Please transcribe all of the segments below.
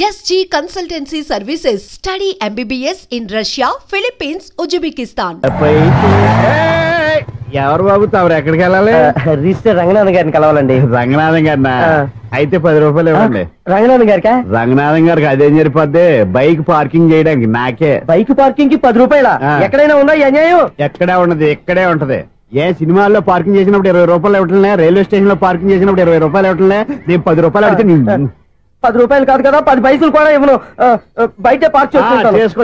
SG Consultancy Services. Study MBBS in Russia, Philippines, Uzbekistan. ఎవరు బాబు తమరు ఎక్కడికి వెళ్ళాలి? రిజిస్టర్ రంగనాథన్ గారిని కలవాలండి. రంగనాథం గారినా? అయితే 10 రూపాయలు ఇవ్వండి. రంగనాథన్ గారికా? రంగనాథం గారికి అదేం సరిపోద్ది, బైక్ పార్కింగ్ చేయడానికి. నాకే బైక్ పార్కింగ్ కి 10 రూపాయల? ఎక్కడైనా ఉందా ఈ అన్యాయం? ఎక్కడే ఉన్నది, ఇక్కడే ఉంటది. ఏ సినిమాల్లో పార్కింగ్ చేసినప్పుడు 20 రూపాయలు ఇవ్వట్లే, రైల్వే స్టేషన్ లో పార్కింగ్ చేసినప్పుడు 20 రూపాయలు ఇవ్వట్లే, నేను 10 రూపాయలు అడిగితే 10 రూపాయలు కాదు కదా, 10 పైసలు కూడా ఇవ్వను. బయట పార్క్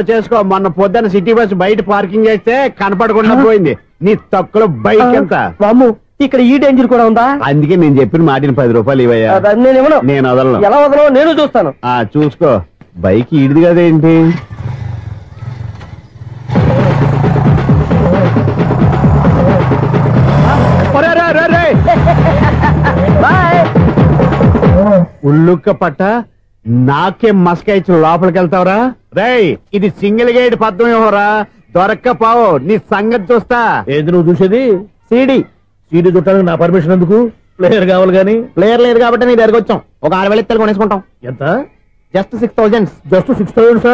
చేసుకో. మొన్న పొద్దున్న సిటీ బస్ బయట పార్కింగ్ చేస్తే కనపడకుండా పోయింది. నీ తక్కువ బైక్ ఎంత? వామ్ము, ఇక్కడ ఈ డేంజర్ కూడా ఉందా? అందుకే నేను చెప్పిన మాటిని 10 రూపాయలు ఇవ్వయా. నేను వదలను. ఎలా వదలను? నేను చూస్తాను. చూసుకో. బైక్ ఈడిది కదేంటి? ఉల్లుక్క పట్ట నాకే మస్క ఇచ్చిన లోపలికి వెళ్తావరా? రేయ్, ఇది సింగిల్ గేట్ పద్మం ఇవ్వరా, దొరక్కపోవు. నీ సంగతి చూస్తా. ఏది నువ్వు చూసేది? సీడీ చుట్టానికి నా పర్మిషన్ ఎందుకు? ప్లేయర్ కావాలి గానీ. ప్లేయర్ లేదు కాబట్టి నీ దగ్గరకు వచ్చాం. ఒక 6,000 ఇత్తలు కొనేసుకుంటాం. ఎంత? జస్ట్ 6,000. జస్ట్ 6,000?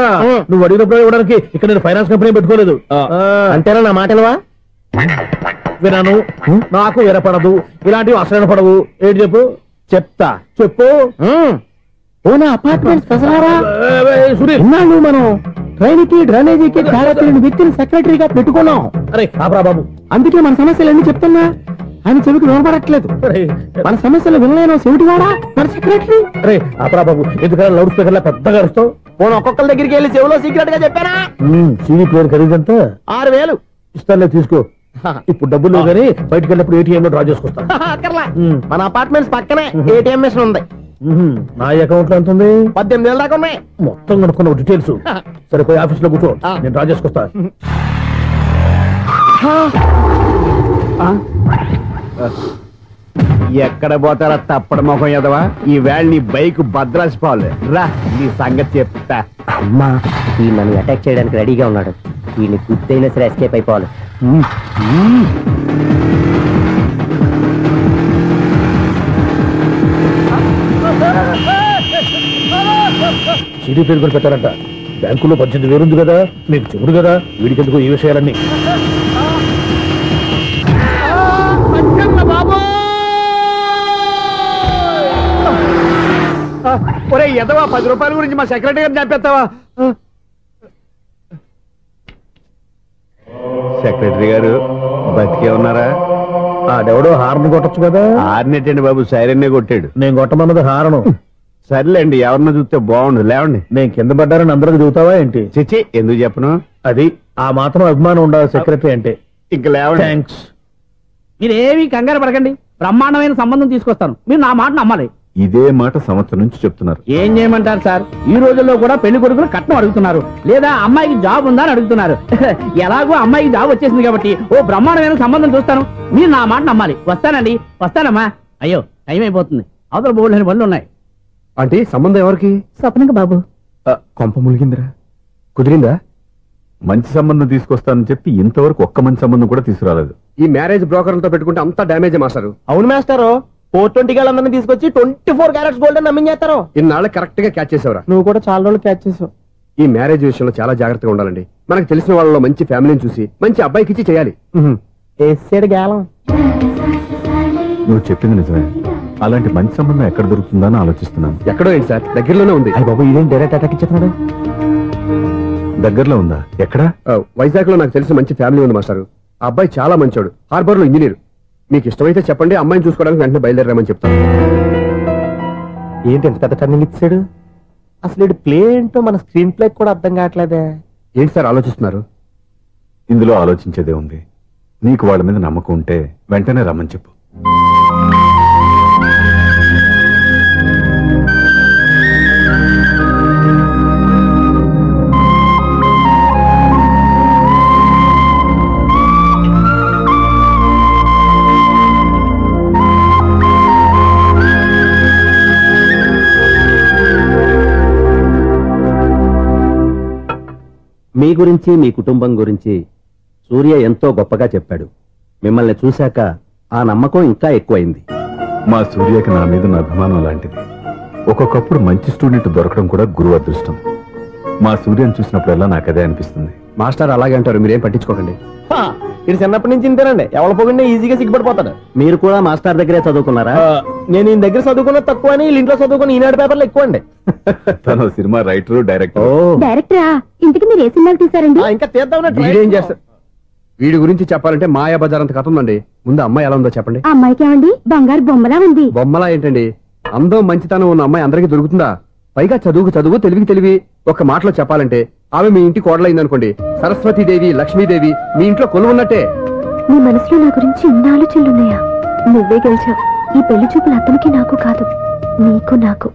నువ్వు అడిగినప్పుడు ఇవ్వడానికి ఇక్కడ నేను ఫైనాన్స్ కంపెనీ పెట్టుకోలేదు. అంతేనా? నా మాటలువా వినాను. నాకు వినపడదు, ఇలాంటివి అసలు పడవు. ఏంటి చెప్పు? చెప్తా. చెప్పు. అపార్ట్మెంట్స్ సునీల్, మనం ట్రైన్కి డ్రైనేజీకి తేడా వ్యక్తిని సెక్రటరీగా పెట్టుకున్నాం. అరే ఆపరా బాబు, అందుకే మన సమస్యలు చెప్తున్నా. ఆయన చెవికి వినపడట్లేదు. మన సమస్యలు వినలేను చెవిటి వాడా మన సెక్రటరీ. అరే ఆపరా బాబు, ఎందుకన్నా లౌడ్ స్పీకర్ లా పెద్దగా అరుస్తావు? ఒక్కొక్కరి దగ్గరికి వెళ్ళి చెవిలో సీక్రెట్ గా చెప్పానా? సీడీ ప్లేయర్ ఖరీదంత 6,000 ఇస్తానులే, తీసుకో. ఇప్పుడు డబ్బులు కానీ బయటకు వెళ్ళినప్పుడు ఏటీఎం లో డ్రా చేసుకొస్తా. మన అపార్ట్మెంట్స్ పక్కనే ఏటీఎం మిషన్ ఉంది. నా అకౌంట్ లో ఎంత ఉంది? 18,000 దాకా ఉన్నాయి. మొత్తం కనుక్కున్న డీటెయిల్స్. సరిపోయి ఆఫీస్ లో కూర్చో, నేను డ్రా చేసుకొస్తా. ఎక్కడ పోతారా తప్పడ మొహం ఎదవా? ఈ వేళ నీ బైక్ భద్రాసిపోవాలి. రా, నీ సంగతి చెప్తా. అమ్మా, ఈ నన్ను అటాక్ చేయడానికి రెడీగా ఉన్నాడు. ఈయన గుర్తైనా సరే ఎస్కేప్ అయిపోవాలి. సీడీ ప్లేయర్ కూడా పెట్టారంట. బ్యాంకులో 18,000 ఉంది కదా, మీకు చెబుడు కదా, వీడికెందుకు ఈ విషయాలన్నీ? ఒరే ఎదవా, 10 రూపాయల గురించి మా సెక్రటరీ గారిని చంపేస్తావా? సెక్రటరీ గారు బతికే ఉన్నారా? ఆడెవడో హార్న్ కొట్టచ్చు కదా. హార్నెట్టండి బాబు, సైరన్నే కొట్టాడు. నేను కొట్టమన్నది హారను. సర్లేండి, ఎవరన్నా చూస్తే బాగుండు. లేవండి. నేను కింద పడ్డారని అందరికి చూతావా ఏంటి? చిచ్చి, ఎందుకు చెప్పను? అది ఆ మాత్రం అభిమానం ఉండాలి సెక్రటరీ అంటే. ఇంక లేవండి. థ్యాంక్స్. మీరేమీ కంగారు పడకండి, బ్రహ్మాండమైన సంబంధం తీసుకొస్తాను. మీరు నా మాట నమ్మాలి. ఇదే మాట సంవత్సరం నుంచి చెప్తున్నారు. ఏం చేయమంటారు సార్? ఈ రోజుల్లో కూడా పెళ్లి కొడుకులు కట్నం అడుగుతున్నారు, లేదా అమ్మాయికి జాబ్ ఉందా అని అడుగుతున్నారు. ఎలాగో అమ్మాయికి జాబ్ వచ్చేసింది కాబట్టి ఓ బ్రహ్మాండమైన సంబంధం చూస్తాను. మీరు నా మాట నమ్మాలి. వస్తానండి, వస్తానమ్మా. అయ్యో, టైం అయిపోతుంది. అవతల బోల్డని పనులు ఉన్నాయి. అంటే సంబంధం ఎవరికి? స్వప్నక బాబు. కొంప ములిగిందిరా. కుదిరిందా? మంచి సంబంధం తీసుకొస్తానని చెప్పి ఇంతవరకు ఒక్క మంచి సంబంధం కూడా తీసుకురాలేదు. ఈ మ్యారేజ్ బ్రోకర్లతో పెట్టుకుంటే అంతా డ్యామేజ్ మాస్టారు. అవును మాస్టారు, 420 గాళ్ళందరినీ తీసుకొచ్చి 24 క్యారెట్స్ గోల్డ్ అని నమ్మించేస్తారు. ఇన్నాళ్ళు కరెక్ట్ గా క్యాచ్ చేసావురా. నువ్వు కూడా చాలా రోజులు క్యాచ్ చేసావు. ఈ మ్యారేజ్ విషయంలో చాలా జాగ్రత్తగా ఉండాలండి. మనకు తెలిసిన వాళ్ళలో మంచి ఫ్యామిలీని చూసి మంచి అబ్బాయికి ఇచ్చి చేయాలి. వేసాడు గాలం. నువ్వు చెప్పింది నిజమే. అలాంటి మంచి సంబంధం ఎక్కడ దొరుకుతుందా అని ఆలోచిస్తున్నాను. ఎక్కడో ఏంటి సార్, దగ్గరలోనే ఉంది. అయ్య బాబు, ఇదేం డైరెక్ట్ అటాక్ ఇచ్చేస్తున్నాడు? దగ్గరలో ఉందా? ఎక్కడ? వైజాగ్ లో నాకు తెలిసిన మంచి ఫ్యామిలీ ఉంది మాస్టారు. ఆ అబ్బాయి చాలా మంచోడు, హార్బర్ లో ఇంజనీర్. మీకు ఇష్టమైతే చెప్పండి, అమ్మాయిని చూసుకోవడానికి వెంటనే బయలుదేరామని చెప్తాను. ఏంటి ఎంత పెద్ద టర్నింగ్ ఇచ్చాడు? అసలు ఇటు ప్లే ఏంటో మన స్క్రీన్ ప్లే కూడా అర్థం కావట్లేదే. ఏంటి సార్ ఆలోచిస్తున్నారు? ఇందులో ఆలోచించేదే ఉంది. నీకు వాళ్ళ మీద నమ్మకం ఉంటే వెంటనే రమ్మని చెప్పు. మీ గురించి, మీ కుటుంబం గురించి సూర్య ఎంతో గొప్పగా చెప్పాడు. మిమ్మల్ని చూశాక ఆ నమ్మకం ఇంకా ఎక్కువైంది. మా సూర్యకి నా మీద అభిమానం లాంటిది. ఒక్కొక్కప్పుడు మంచి స్టూడెంట్ దొరకడం కూడా గురువు అదృష్టం. మా సూర్యని చూసినప్పుడల్లా నాకు అదే అనిపిస్తుంది. మాస్టర్ అలాగే అంటారు, మీరేం పట్టించుకోకండి. ఇది చిన్నప్పటి నుంచి ఇంతేనండి, ఎవరి పోకుండా ఈజీగా సిగ్గుపడిపోతాడు. మీరు కూడా మాస్టర్ దగ్గరే చదువుకున్నారా? నేను ఈయన దగ్గర చదువుకున్నది తక్కువ అని వీళ్ళ ఇంట్లో చదువుకుని ఈనాడు పేపర్లు ఎక్కువ అండి. తను సినిమా రైటర్, డైరెక్టర్. డైరెక్టరా? ఇంతకు మీరు ఏ సినిమాలు తీసారండి? ఇంకా తీద్దామని వీడేం చేస్తారు? వీడి గురించి చెప్పాలంటే మాయా బజార్ అంత కథ ఉందండి. ముందు అమ్మాయి ఎలా ఉందో చెప్పండి. ఆ అమ్మాయికి ఏమండి బంగారు బొమ్మలా ఉంది. బొమ్మలా ఏంటండి? అందం మంచితనం ఉన్న అమ్మాయి అందరికీ దొరుకుతుందా? పైగా చదువుకు చదువు, తెలివికి తెలివి. ఒక మాటలో చెప్పాలంటే ఆమె మీ ఇంటి కోడలైందనుకోండి, సరస్వతీదేవి, లక్ష్మీదేవి మీ ఇంట్లో కొలువున్నట్టే. నీ మనసులో నా గురించి ఇన్ని ఆలోచనలున్నాయా? నువ్వే గెలిచావు. ఈ పెళ్లి చూపులు అతనికి నాకు కాదు, నీకు నాకు.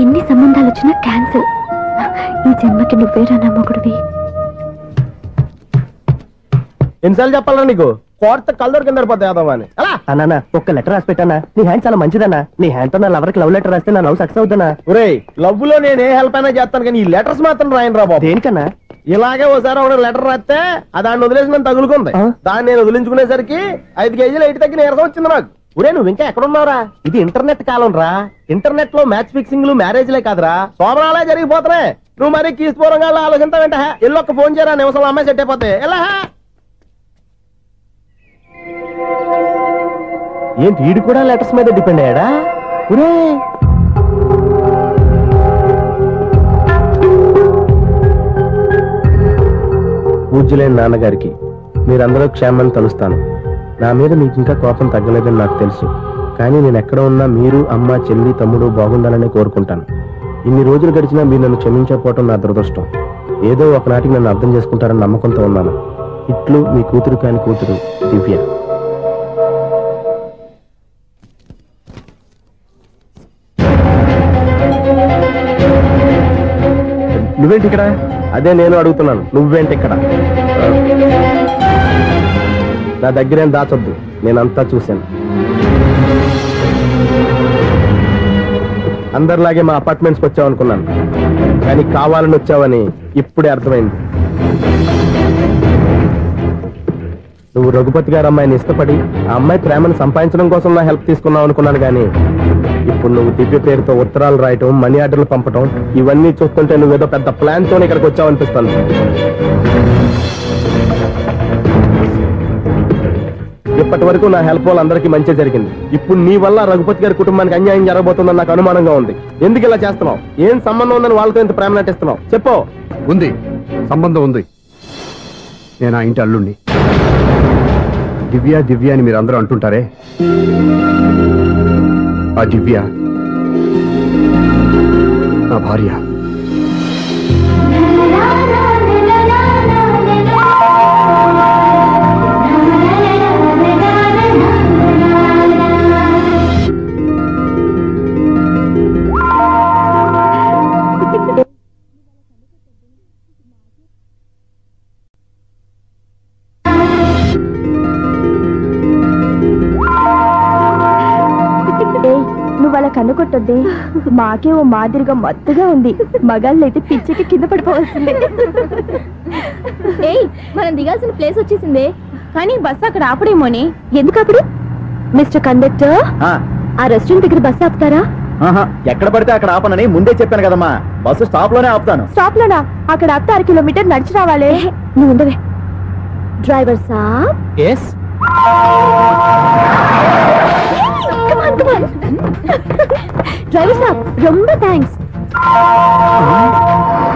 ఎన్ని సంబంధాలు వచ్చినా క్యాన్సిల్. ఈ జన్మకి నువ్వేరా నా మొగుడివి. ఎన్నిసార్లు చెప్పాలా నీకు? కోర్త కల్దోడు కింద పోతాయి అన్నా. ఒక్క లెటర్ రాసి పెట్టానా? నీ హ్యాండ్ చాలా మంచిదన్నా. నీ హ్యాండ్ తో నా లవర్కి లవ్ లెటర్ రాస్తే నా లవ్ సక్సెస్ అవుతానా? ఒరే, లవ్ లో నేను ఏ హెల్ప్ అయినా చేస్తాను, కానీ ఈ లెటర్స్ మాత్రం రాయను రా బాబు. దేనికన్నా? ఇలాగే ఓసారి ఒక లెటర్ రాస్తే దాన్ని వదిలేసి నన్ను తగులుకుంది. దాన్ని నేను వదిలించుకునేసరికి 5 కేజీలు 8 తగ్గి నీరసం వచ్చింది నాకు. ఒరే, నువ్వు ఇంకా ఎక్కడున్నావురా? ఇది ఇంటర్నెట్ కాలం రా. ఇంటర్నెట్ లో మ్యాచ్ ఫిక్సింగ్లు, మ్యారేజ్లే కాదురా, సోమరాలే జరిగిపోతున్నాయి. నువ్వు మరి కీస్పూరంగా ఆలోచించావంటే ఎల్లొక్క ఫోన్ చేయరా, నిమిషంలో అమ్మాయి సెట్ అయిపోతాయి. ఎలా ఏంటి వీడు కూడా లెటర్స్ మీద డిపెండ్ అయ్యాడా? పూజ్యులైన నాన్నగారికి మీరందరూ క్షేమాన్ని తలుస్తాను. నా మీద మీకు ఇంకా కోపం తగ్గలేదని నాకు తెలుసు, కానీ నేను ఎక్కడ ఉన్నా మీరు, అమ్మ, చెల్లి, తమ్ముడు బాగుండాలని కోరుకుంటాను. ఇన్ని రోజులు గడిచినా మీరు నన్ను క్షమించకపోవటం నా దురదృష్టం. ఏదో ఒకనాటికి నన్ను అర్థం చేసుకుంటారని నమ్మకంతో ఉన్నాను. ఇట్లు మీ కూతురు కాని కూతురు దివ్య. నువ్వేంటి ఇక్కడ? అదే నేను అడుగుతున్నాను, నువ్వేంటి ఇక్కడ? నా దగ్గరేం దాచొద్దు, నేనంతా చూశాను. అందరిలాగే మా అపార్ట్మెంట్స్కి వచ్చావు అనుకున్నాను, కానీ కావాలని వచ్చావని ఇప్పుడే అర్థమైంది. నువ్వు రఘుపతి గారు అమ్మాయిని ఇష్టపడి ఆ అమ్మాయి ప్రేమను సంపాదించడం కోసం నా హెల్ప్ తీసుకున్నావు అనుకున్నాను, కానీ ఇప్పుడు నువ్వు దివ్య పేరుతో ఉత్తరాలు రాయటం, మనీ ఆర్డర్లు పంపటం, ఇవన్నీ చూస్తుంటే నువ్వేదో పెద్ద ప్లాన్ తో ఇక్కడికి వచ్చావు అనిపిస్తుంది. ఇప్పటి వరకు నా హెల్ప్ వాళ్ళందరికీ మంచి జరిగింది. ఇప్పుడు నీ వల్ల రఘుపతి గారి కుటుంబానికి అన్యాయం జరగబోతుందని నాకు అనుమానంగా ఉంది. ఎందుకు ఇలా చేస్తున్నావు? ఏం సంబంధం ఉందని వాళ్ళతో ఇంత ప్రేమ నటిస్తున్నావు? చెప్పు. ఉంది, సంబంధం ఉంది. నేను ఆ ఇంటి అల్లుణ్ణి. దివ్య దివ్య అని మీరు అందరూ అంటుంటారే, ఆ దివ్య నా భార్య. కన్ను కొట్టొద్దే, మాకే ఓ మాదిరిగా మత్తుగా ఉంది. మగాళ్ళైతే పిచ్చికి కింద పడిపోవాల్సిందే. ఏయ్, మనం దిగాల్సిన ప్లేస్ వచ్చేసిందే, కానీ బస్సు అక్కడ ఆపడేమోని. ఎందుకు ఆపడు? మిస్టర్ కండక్టర్, ఆ రెస్టారెంట్ దగ్గర బస్సు ఆపుతారా? ఎక్కడ పడితే అక్కడ ఆపనని ముందే చెప్పాను కదమ్మా. బస్సు స్టాప్ లోనే ఆపుతాను. స్టాప్ లోనా? అక్కడ ఆపితే 6 కిలోమీటర్ నడిచి రావాలి. నువ్వు ఉండవే. డ్రైవర్ సాబ్. ఎస్. డ్రైవర్ సాబ్, రొంబ థ్యాంక్స్.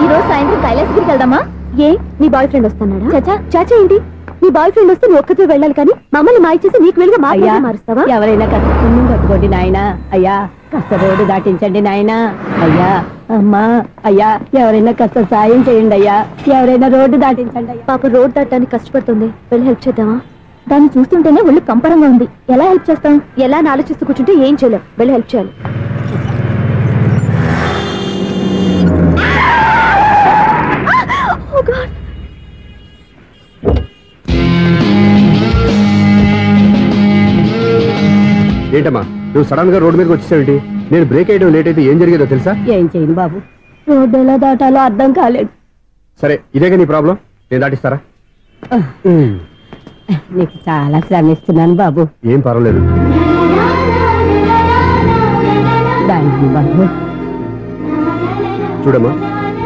ఈరోజు సాయంత్రం కైలాసగిరికి వెళ్దామా? ఏ, నీ బాయ్ ఫ్రెండ్ వస్తున్నాడా? చాచా చాచా ఏంటి? నీ బాయ్ ఫ్రెండ్ వస్తే నువ్వు ఒక్కతో వెళ్ళాలి, కానీ మమ్మల్ని మాయ చేసి నీకు వెళ్ళి మారుస్తావా? ఎవరైనా కాస్త పుణ్యం కట్టుకోండి నాయనా. అయ్యా, కాస్త రోడ్డు దాటించండి నాయనా. అయ్యా, అమ్మా, అయ్యా, ఎవరైనా కాస్త సాయం చేయండి అయ్యా. ఎవరైనా రోడ్డు దాటించండి అయ్యా. పాప రోడ్డు దాటడానికి కష్టపడుతుంది, వెళ్ళి హెల్ప్ చేద్దామా? దాన్ని చూస్తుంటేనే ఒళ్ళు కంపరంగా ఉంది. ఎలా హెల్ప్ చేస్తాం? ఎలా అని ఆలోచిస్తూ కూర్చుంటే ఏం చేయలేం. వెళ్ళి హెల్ప్ చేయాలి. ఏంటమ్మా నువ్వు సడన్ గా రోడ్డు మీదకి వచ్చేసావేంటి? నేను బ్రేక్ అయ్యడం లేట్ అయితే ఏం జరిగేదో తెలుసా? ఏం చేయను బాబు, రోడ్డు ఎలా దాటాలో అర్థం కాలేదు. సరే, ఇదేగా నీ ప్రాబ్లం, నేను దాటిస్తారా? నీకు చాలా శ్రమిస్తున్నాను బాబు. ఏం పర్వాలేదు. బాబు, చూడమ్మా,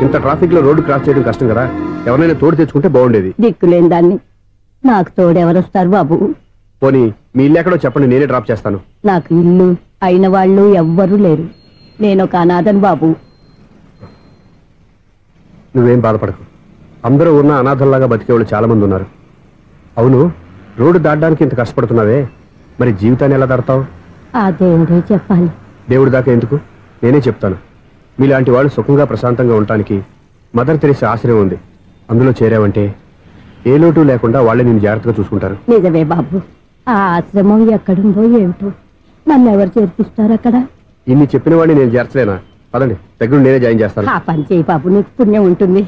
ఇంత ట్రాఫిక్ లో రోడ్డు క్రాస్ చేయడం కష్టం కదా, ఎవరైనా తోడు తెచ్చుకుంటే బాగుండేది. దిక్కులేని దాన్ని నాకు తోడెవరొస్తారు బాబు? పోనీ మీ ఇల్లు ఎక్కడో చెప్పండి, నేనే డ్రాప్ చేస్తాను. నాకు ఇల్లు అయిన వాళ్ళు ఎవ్వరూ లేరు. నేనొక అనాథను బాబు. నువ్వేం బాధపడకు, అందరూ ఉన్న అనాథల్లాగా బతికేవాళ్ళు చాలా మంది ఉన్నారు. అవును, రోడ్డు దాటడానికి ఇంత కష్టపడుతున్నావే, మరి జీవితాన్ని ఎలా దాడతావు? ఆ దేవుడే చెప్పాలి. దేవుడి దాకా ఎందుకు, నేనే చెప్తాను. మీలాంటి వాళ్ళు సుఖంగా ప్రశాంతంగా ఉండటానికి మదర్ తెరీసా ఆశ్రయం ఉంది. అందులో చేరావంటే ఏ లోటు లేకుండా వాళ్ళే నేను జాగ్రత్తగా చూసుకుంటారు. నిజమే బాబు, ఆ ఆశ్రమం ఎక్కడుందో ఏమిటో, నన్ను ఎవరు చేర్పిస్తారు అక్కడ? ఇన్ని చెప్పిన వాడిని నేను చేర్చలేనా? పదండి, దగ్గర నేనే జాయిన్ చేస్తాను. ఆ పని చేయి బాబు, నీకు పుణ్యం ఉంటుంది.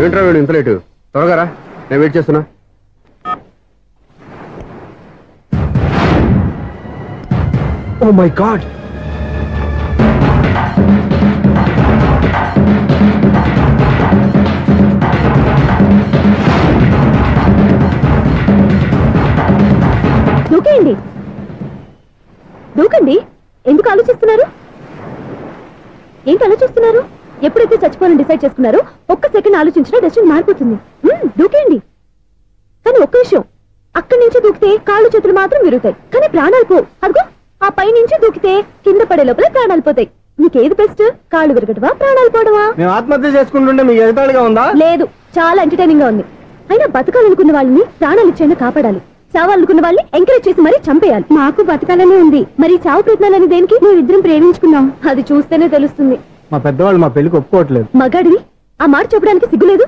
ఏంట్రా వీడు ఇంత లేటు? త్వరగా రా, నేను వెయిట్ చేస్తున్నా. ఓ మై గాడ్, దూకేయండి, దూకండి. ఎందుకు ఆలోచిస్తున్నారు? ఏంటి ఆలోచిస్తున్నారు? ఎప్పుడైతే చచ్చిపోవాలని డిసైడ్ చేసుకున్నారో ఒక్క సెకండ్ ఆలోచించినా డెసిషన్ మారిపోతుంది. దూకేయండి. కానీ ఒక్క విషయం, అక్కడి నుంచి దూకితే కాళ్ళు చేతులు మాత్రం విరుగుతాయి, కానీ ప్రాణాలు పో. అదిగో ఆ పై నుంచి దూకితే కింద పడే లోపల ప్రాణాలు పోతాయి. నీకేది బెస్ట్? కాళ్ళు విరగటవా, ప్రాణాలు పోవడమా? మేము ఆత్మహత్య చేసుకుంటుంటే మీకు ఎదుటాడుగా ఉందా? లేదు, చాలా ఎంటర్టైనింగ్ గా ఉంది. అయినా బతకాలనుకున్న వాళ్ళని ప్రాణాలు ఇచ్చైనా కాపాడాలి, చావాలనుకున్న వాళ్ళని ఎంకరేజ్ చేసి మరీ చంపేయాలి. మాకు బతకాలనే ఉంది, మరి చావు ప్రయత్నాలని దేనికి? మేమిద్దరం ప్రేమించుకున్నాం, అది చూస్తేనే తెలుస్తుంది. మా పెద్దవాళ్ళు మా పెళ్లికి ఒప్పుకోవట్లేదు. మగాడివి ఆ మాట చెప్పడానికి సిగ్గులేదు?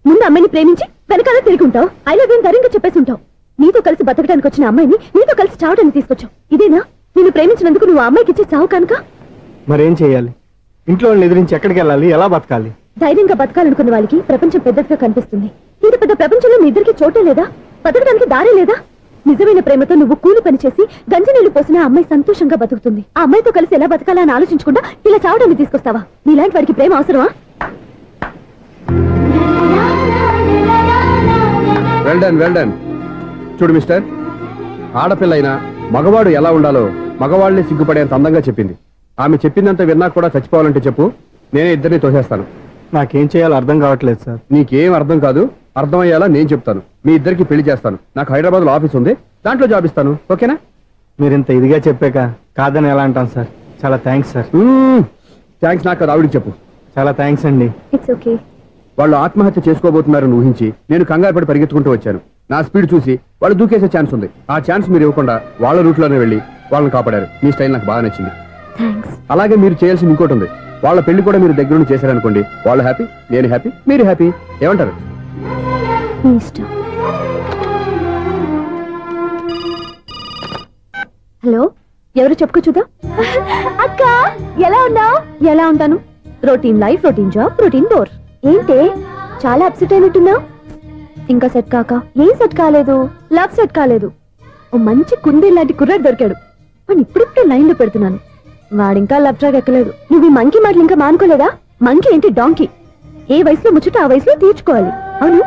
ముందు అమ్మాయిని ప్రేమించి వెనకాల తిరుగుంటావు, ఐ లవ్ యూ ధైర్యంగా చెప్పేసి ఉంటావు. నీతో కలిసి బతకడానికి వచ్చిన అమ్మాయిని నీతో కలిసి చావడానికి తీసుకొచ్చావు. ఇదేనా నిన్ను ప్రేమించినందుకు నువ్వు అమ్మాయికి ఇచ్చే చావు కనుక? మరేం చేయాలి? ఇంట్లో వాళ్ళని ఎదిరించి ఎక్కడికి వెళ్ళాలి? ఎలా బతకాలి? ధైర్యంగా బతకాలనుకున్న వాళ్ళకి ప్రపంచం పెద్దదిగా కనిపిస్తుంది. ఇంత పెద్ద ప్రపంచంలో మీ ఇద్దరికి చోటే లేదా? బతకడానికి దారే లేదా? నిజమైన ప్రేమతో నువ్వు కూలి పని చేసి గంజి నీళ్లు పోసిన అమ్మాయి సంతోషంగా బతుకుతుంది. ఆ అమ్మాయితో కలిసి ఎలా బతకాలా అని ఆలోచించకుండా ఇలా చావడానికి తీసుకొస్తావా? నీలాంటి వాడికి ప్రేమ అవసరమా? Well done, well done. చూడు మిస్టర్, ఆడపిల్ల అయినా మగవాడు ఎలా ఉండాలో మగవాళ్ళని సిగ్గుపడేంత అందంగా చెప్పింది. ఆమె చెప్పిందంతా విన్నా కూడా చచ్చిపోవాలంటే చెప్పు, నేనే ఇద్దరిని తోసేస్తాను. నాకేం చేయాలో అర్థం కావట్లేదు సార్. నీకేం అర్థం కాదు, అర్థమయ్యేలా నేను చెప్తాను. మీ ఇద్దరికి పెళ్లి చేస్తాను. నాకు హైదరాబాద్ లో ఆఫీస్ ఉంది, దాంట్లో జాబ్ ఇస్తాను. ఓకేనా? మీరు ఇంత ఇదిగా చెప్పాక కాదని ఎలా అంటాను సార్. చాలా థ్యాంక్స్ సార్. థ్యాంక్స్ నాకు కాదు, ఆవిడికి చెప్పు. చాలా థ్యాంక్స్ అండి. It's okay. వాళ్ళు ఆత్మహత్య చేసుకోబోతున్నారని ఊహించి నేను కంగారు పడి పరిగెత్తుకుంటూ వచ్చాను. నా స్పీడ్ చూసి వాళ్ళు దూకేసే ఛాన్స్ ఉంది. ఆ ఛాన్స్ మీరు ఇవ్వకుండా వాళ్ళ రూట్లోనే వెళ్ళి వాళ్ళని కాపాడారు. మీ స్టైల్ నాకు బాగా నచ్చింది. అలాగే మీరు చేయాల్సింది ఇంకోటి ఉంది. వాళ్ళ పెళ్లి కూడా మీరు దగ్గరుండి చేశారనుకోండి, వాళ్ళు హ్యాపీ, నేను హ్యాపీ, మీరు హ్యాపీ. ఏమంటారు? హలో, ఎవరు చెప్పుకో చూద్దాం. అక్క ఎలా ఉన్నావు? ఎలా ఉంటాను? Routine life, routine job, routine bore. ఏంటే చాలా అప్సెట్ అయినట్టున్నావు? ఇంకా సెట్ కాక? ఏం సెట్ కాలేదు? లవ్ సెట్ కాలేదు. ఓ మంచి కుందే లాంటి కుర్రాడు దొరికాడు, వాడిని ఇప్పుడిప్పుడే లైన్ లో పెడుతున్నాను. వాడింకా లవ్ ట్రాక్ ఎక్కలేదు. నువ్వు ఈ మంకీ మాటలు ఇంకా మానుకోలేదా? మంకీ ఏంటి డాంకీ? ఏ వయసులో ముచ్చట ఆ వయసులో తీర్చుకోవాలి. అవును,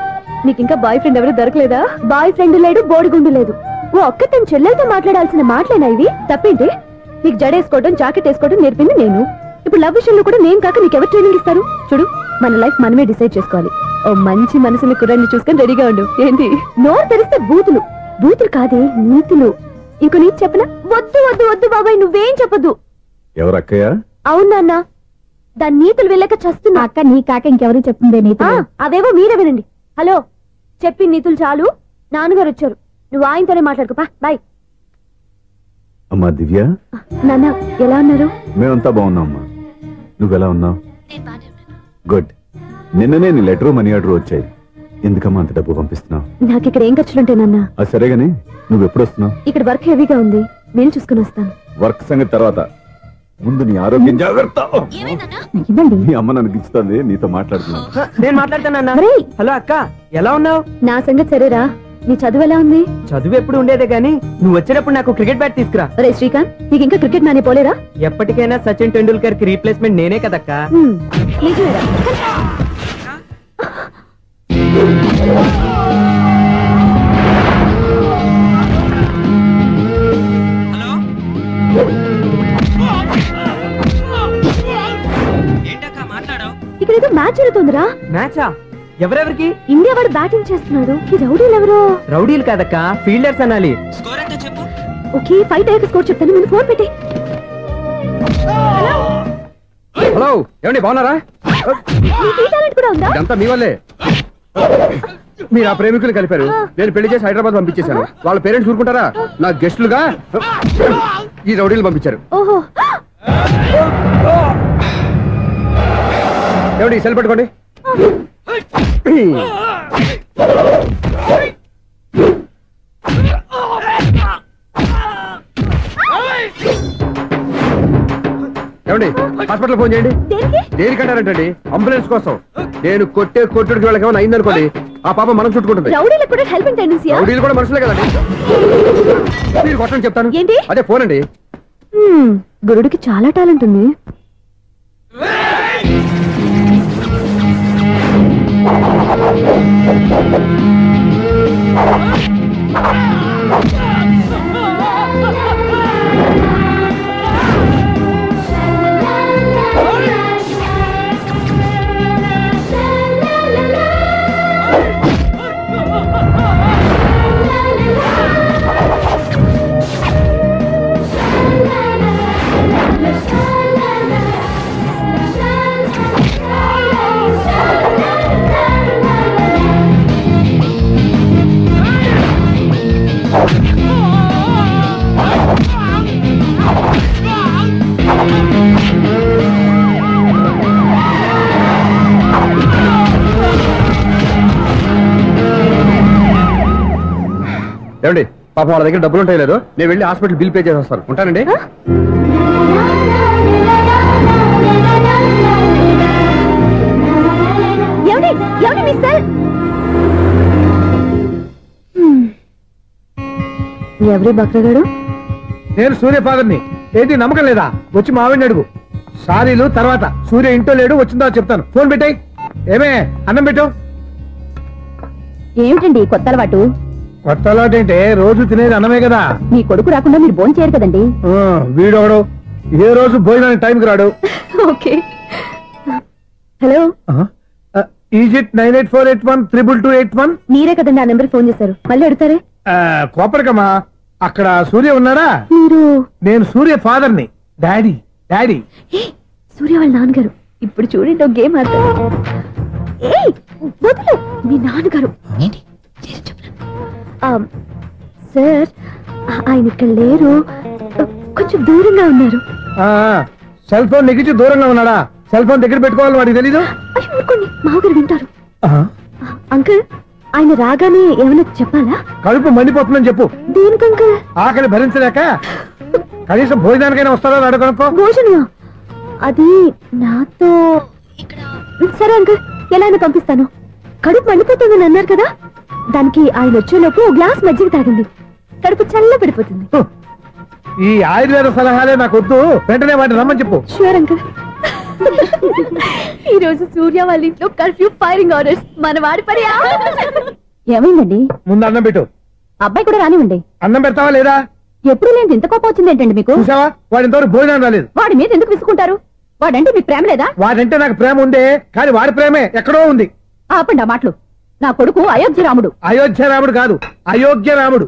నీకు ఇంకా బాయ్ ఫ్రెండ్ ఎవరు దొరకలేదా? బాయ్ ఫ్రెండ్ లేడు, బోడిగుండు లేదు. ఓ ఒక్క తన చెల్లెలతో మాట్లాడాల్సిన మాటలేనా ఇవి? తప్పేంటి? నీకు జడేసుకోవడం, జాకెట్ వేసుకోవడం నేర్పింది నేను. ఇప్పుడు లవ్ విషయంలో కూడా నేను కాక నీకెవరు ట్రైనింగ్ ఇస్తారు? చూడు, మన లైఫ్ మనమే డిసైడ్ చేసుకోవాలి. ఓ మంచి మనసుని కుర్రాన్ని చూసుకొని రెడీగా ఉండు. ఏంటి నోరు తెరిస్తే బూతులు? బూతులు కాదే, నీతులు. ఇంకో నీతి చెప్పనా? వద్దు వద్దు వద్దు బాబాయ్, నువ్వేం చెప్పొద్దు. ఎవరక్కయ్య? అవునా అన్న, దాని నీతులు వెళ్ళక చస్తున్నా. అక్క నీ కాక ఇంకెవరు చెప్తుందే నీతులు? అవేవో మీరే వినండి. హలో, చెప్పి నీతులు చాలు, నాన్నగారు వచ్చారు. నువ్వు ఆయనతోనే మాట్లాడుకోపా. బాయ్. అమ్మా దివ్య, నాన్న ఎలా ఉన్నారు? మేమంతా బాగున్నాం అమ్మా. నువ్వెలా ఉన్నావు? గుడ్. నిన్ననే నీ లెటరు మనీ ఆర్డర్ వచ్చాయి. ఎందుకమ్మా అంత డబ్బు పంపిస్తున్నావు? నాకు ఇక్కడ ఏం ఖర్చులుంటాయి నాన్న. అది సరేగాని నువ్వు ఎప్పుడు వస్తున్నావు? ఇక్కడ వర్క్ హెవీగా ఉంది, నేను చూసుకుని వస్తాను. వర్క్ సంగతి తర్వాత, ముందు నీ ఆరోగ్యం జాగ్రత్త. నీ అమ్మ నన్ను గిచ్చుతుంది, నీతో మాట్లాడుతున్నాను. నేను మాట్లాడతానన్నా. హలో అక్క, ఎలా ఉన్నావు? నా సంగతి సరేరా, నీ చదువు ఎలా ఉంది? చదువు ఎప్పుడు ఉండేదే గానీ నువ్వు వచ్చినప్పుడు నాకు క్రికెట్ బ్యాట్ తీసుకురా. రే శ్రీకాంత్, నీకు ఇంకా క్రికెట్ నానే పోలేరా? ఎప్పటికైనా సచిన్ టెండూల్కర్ కి రీప్లేస్మెంట్ నేనే కదక్కా. నిజమేరా? మ్యాచ్ జరుగుతుందిరా. మ్యాచా? ఎవరెవరికి? ఇండియా వాడు బ్యాటింగ్ చేస్తున్నాడు. ఈ రౌడీలు ఎవరు? రౌడీలు కాదక్క, ఫీల్డర్స్ అనాలి. ఓకే, 5 అయ్యాక స్కోర్ చెప్తాను. ముందు ఫోన్ పెట్టి. హలో, ఏమండి బాగున్నారా? కూడా ఉందా? ఇదంతా మీ వల్లే. మీరు ఆ ప్రేమికులు కలిపారు, నేను పెళ్లి చేసి హైదరాబాద్ పంపించేశాను. వాళ్ళ పేరెంట్స్ ఊరుకుంటారా? నా గెస్టులుగా ఈ రౌడీలు పంపించారు. ఓహో, ఏమండి సెల్ పెట్టుకోండి. ఏమండి హాస్పిటల్ ఫోన్ చేయండి. దేనికంటారంటండి? అంబులెన్స్ కోసం. నేను కొట్టుడికి వెళ్ళక ఏమైనా అయిందనుకోండి, ఆ పాప మనం చుట్టుకుంటుంది. రౌడీలు కూడా మనుషులే కదండి. మీరు కొట్టండి చెప్తాను. అదే ఫోన్ అండి. గురుడికి చాలా టాలెంట్ ఉంది. ఏమండి పాప వాళ్ళ దగ్గర డబ్బులు ఉంటాయి లేదు, నేను వెళ్ళి హాస్పిటల్ బిల్ పే చేసి వస్తాను. ఉంటానండి. ఎవరి బక్రగాడు? నేను సూర్య ఫాదర్ని. ఏంటి నమ్మకం లేదా? వచ్చి మావిని అడుగు. సారీలు తర్వాత. సూర్య ఇంట్లో లేడు, వచ్చిందో చెప్తాను. ఫోన్ పెట్టాయి. ఏమే అన్నం పెట్టు. ఏమిటండి కొత్త అలవాటు? కొత్త అలవాటు ఏంటే? రోజు తినేది అన్నమే కదా. మీ కొడుకు రాకుండా మీరు భోజనం చేయరు కదండి. వీడోడు ఏ రోజు భోజనానికి టైంకి రాడు. ఓకే. Hello, is it 9848132281. మీరే కదండి ఆ నెంబర్ ఫోన్ చేశారు, మళ్ళీ అడుగుతారే? కోపరికమ్మా, అక్కడ సూర్య ఉన్నారా? మీరు? నేను సూర్య ఫాదర్ని. డాడీ. డాడీ సూర్య వాళ్ళ నాన్నగారు. ఇప్పుడు చూడండి ఒక గేమ్ ఆడతారు. వదులు, మీ నాన్నగారు. సార్ ఆయన ఇక్కడ లేరు, కొంచెం దూరంగా ఉన్నారు. సెల్ ఫోన్ నెగిచి దూరంగా ఉన్నాడా? సెల్ ఫోన్ దగ్గర పెట్టుకోవాలి, వాడికి తెలీదు. ఊరుకోండి, మామగారు వింటారు. అంకుల్, ఆయన రాగానే ఏమైనా చెప్పాలా? కడుపు మండిపోతుందని చెప్పు. దేనికి అంకుల్? ఆకలి భరించలేక కనీసం భోజనానికైనా వస్తారో అడగనుకో. భోజనమా? అది నాతో. సరే అంకుల్, ఎలా అయినా పంపిస్తాను. కడుపు మండిపోతుందని అన్నారు కదా, దానికి ఆయన వచ్చేలోపు గ్లాస్ మజ్జిగ తాగింది, కడుపు చల్ల పడిపోతుంది. ఈ ఆయుర్వేద సలహాలే నాకు వద్దు, వెంటనే వాటిని రమ్మని చెప్పు. Sure uncle. ఈ రోజు సూర్య వాళ్ళ ఇంట్లో కర్ఫ్యూ ఫైరింగ్ ఆర్డర్స్. మన వాడి పని. ఏమైందండి? ముందు అన్నం పెట్టు. అబ్బాయి కూడా రానివ్వండి. అన్నం పెడతావా లేదా? ఎప్పుడు లేదు ఇంత కోపం వచ్చింది ఏంటండి మీకు? చూసావా, వాడి ఇంతవరకు భోజనం రాలేదు. వాడి మీద ఎందుకు విసుకుంటారు? వాడంటే మీకు ప్రేమ లేదా? వాడంటే నాకు ప్రేమ ఉందే, కానీ వాడి ప్రేమే ఎక్కడో ఉంది. ఆపండి ఆ మాటలు. నా కొడుకు అయోధ్య రాముడు. అయోధ్య రాముడు కాదు, అయోగ్య రాముడు.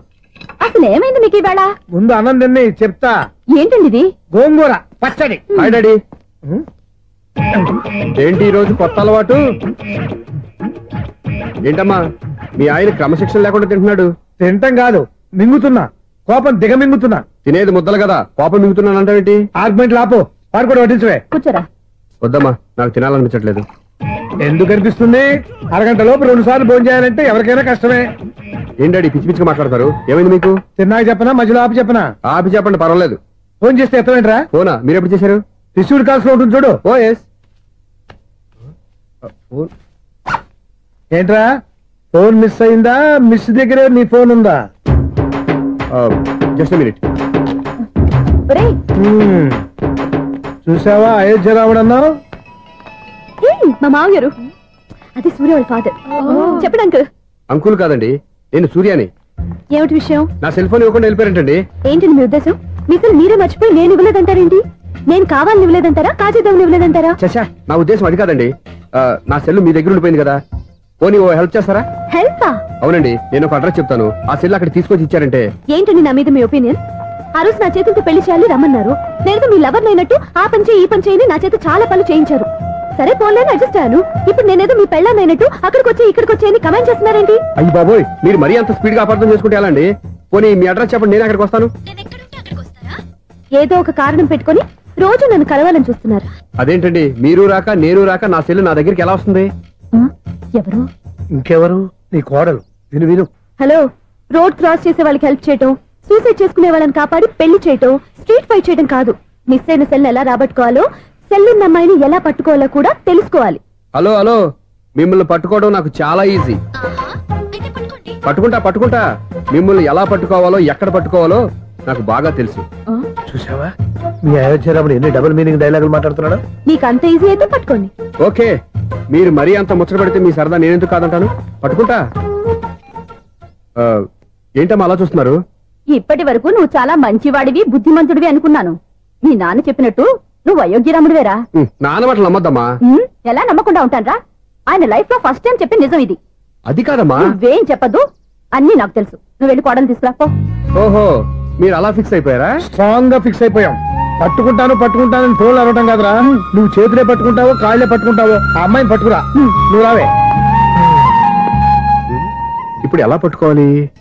అసలు ఏమైంది మీకు ఈవేళ? ముందు అన్నం తిని చెప్తా. ఏంటండి ఇది? గోంగూర పచ్చడి. Hi daddy. ఏంటి ఈ రోజు కొత్త అలవాటు? ఏంటమ్మా, మీ ఆయన క్రమశిక్షణ లేకుండా తింటున్నాడు? తింటం కాదు, మింగుతున్నా. కోపం దిగమింగుతున్నా. తినేది ముద్దలు కదా, కోపం మింగుతున్నాను అంటావేంటి? ఆర్గ్యుమెంట్ లాపో, వాడు కూడా వడ్డించవే. కూర్చోరా. వద్దమ్మా, నాకు తినాలనిపించట్లేదు. ఎందుకు అనిపిస్తుంది? అరగంట లోపు 2 సార్లు భోజనం చేయాలంటే ఎవరికైనా కష్టమే. ఏం డాడీ పిచ్చి పిచ్చిగా మాట్లాడతారు? ఏమైంది మీకు? తిన్నాక చెప్పనా, మధ్యలో ఆపి చెప్పనా? ఆపి చెప్పండి, పర్వాలేదు. ఫోన్ చేస్తే ఎత్తమేంట్రా? ఫోనా? మీరు ఎప్పుడు చేశారు? రిసీవ్డ్ కాల్స్ లో ఉంటుంది చూడు. ఓ ఎస్. ఏంట్రా, ఫోన్ మిస్ అయిందా? మిస్ దగ్గరే నీ ఫోన్ ఉందా? Just minute. చూసావా, అయోధ్య రాముడు అన్నావు. మా మామగారు, అది సూర్య వాళ్ళ ఫాదర్. చెప్పండి అంకుల్. అంకుల్ కాదండి, నేను సూర్యాని. ఏమిటి విషయం? నా సెల్ ఫోన్ ఇవ్వకుండా వెళ్ళిపోయారంటండి. ఏంటండి మీ ఉద్దేశం? మీకు మీరే మర్చిపోయి నేను ఇవ్వలేదంటారేంటి? నేను కావాలని ఇవ్వలేదంటారా, కాజేద్దామని ఇవ్వలేదంటారా? చచ్చా, నా ఉద్దేశం అది కాదండి. నా సెల్ మీ దగ్గర ఉండిపోయింది కదా, పోనీ ఓ హెల్ప్ చేస్తారా? హెల్పా? అవునండి, నేను ఒక అడ్రస్ చెప్తాను, ఆ సెల్ అక్కడ తీసుకొచ్చి ఇచ్చారంటే. ఏంటండి నా మీద మీ ఒపీనియన్? ఆ రోజు నా చేతులతో పెళ్లి చేయాలి రమ్మన్నారు. నేను మీ లవర్ అయినట్టు ఆ పని చేయి ఈ పని చేయని నా చేత చాలా పనులు చేయించారు. సరే పోన్లేని అడ్జస్ట్ అయ్యాను. ఇప్పుడు నేనేదో మీ పెళ్ళాన్నైనట్టు అక్కడికి వచ్చి ఇక్కడికి వచ్చి కమెంట్ చేస్తున్నారేంటి? అయ్యి బాబోయ్, మీరు మరీ అంత స్పీడ్ గా అపార్థం చేసుకుంటే ఎలా అండి? పోనీ మీ అడ్రస్ చెప్పండి, నేను అక్కడికి వస్తాను. ఏదో ఒక కారణం పెట్టుకొని రోజు నన్ను కలవాలని చూస్తున్నారు. అదేంటండి, మీరు రాక నేను రాక నా సెల్ నా దగ్గరికి ఎలా వస్తుంది? ఎవరు? ఇంకెవరు? నీ కోడలు. విను విను. హలో, రోడ్ క్రాస్ చేసే వాళ్ళకి హెల్ప్ చేయటం, సూసైడ్ చేసుకునే వాళ్ళని కాపాడి పెళ్లి చేయటం, స్ట్రీట్ ఫైట్ చేయడం కాదు. మిస్ అయిన సెల్ ఎలా రాబట్టుకోవాలో, సెల్ ఉన్న అమ్మాయిని ఎలా పట్టుకోవాలో కూడా తెలుసుకోవాలి. హలో హలో, మిమ్మల్ని పట్టుకోవడం నాకు చాలా ఈజీ. పట్టుకుంటా. మిమ్మల్ని ఎలా పట్టుకోవాలో, ఎక్కడ పట్టుకోవాలో నాకు బాగా తెలుసు. చూసావా, మీ అయోధ్యరాముడు ఎన్ని డబుల్ మీనింగ్ డైలాగులు మాట్లాడుతున్నాడు. నీకు అంత ఈజీ అయితే పట్టుకోండి. ఓకే, మీరు మరీ అంత ముచ్చట పెడితే మీ సరదా నేనెందుకు కాదంటాను. పట్టుకుంటా. ఏంటమ్మా అలా చూస్తున్నారు? ఇప్పటి వరకు నువ్వు చాలా మంచివాడివి, బుద్ధిమంతుడివి అనుకున్నాను. మీ నాన్న చెప్పినట్టు నువ్వు అయోగ్యరాముడివేరా? నాన్న మాటలు నమ్మద్దమ్మా. ఎలా నమ్మకుండా ఉంటానరా? ఆయన లైఫ్ లో ఫస్ట్ టైం చెప్పిన నిజం ఇది. అది కాదమ్మా. నువ్వేం చెప్పదు, అన్ని నాకు తెలుసు. నువ్వు వెళ్ళి కోడలు తీసుకురా పో. ఓహో, మీరు అలా ఫిక్స్ అయిపోయారా? స్ట్రాంగ్ గా ఫిక్స్ అయిపోయాం. పట్టుకుంటాను ఫోన్లు అరవటం కాదురా. నువ్వు చేతులే పట్టుకుంటావో కాళ్ళే పట్టుకుంటావో ఆ అమ్మాయిని పట్టుకురా. నువ్వు రావే. ఇప్పుడు ఎలా పట్టుకోవాలి?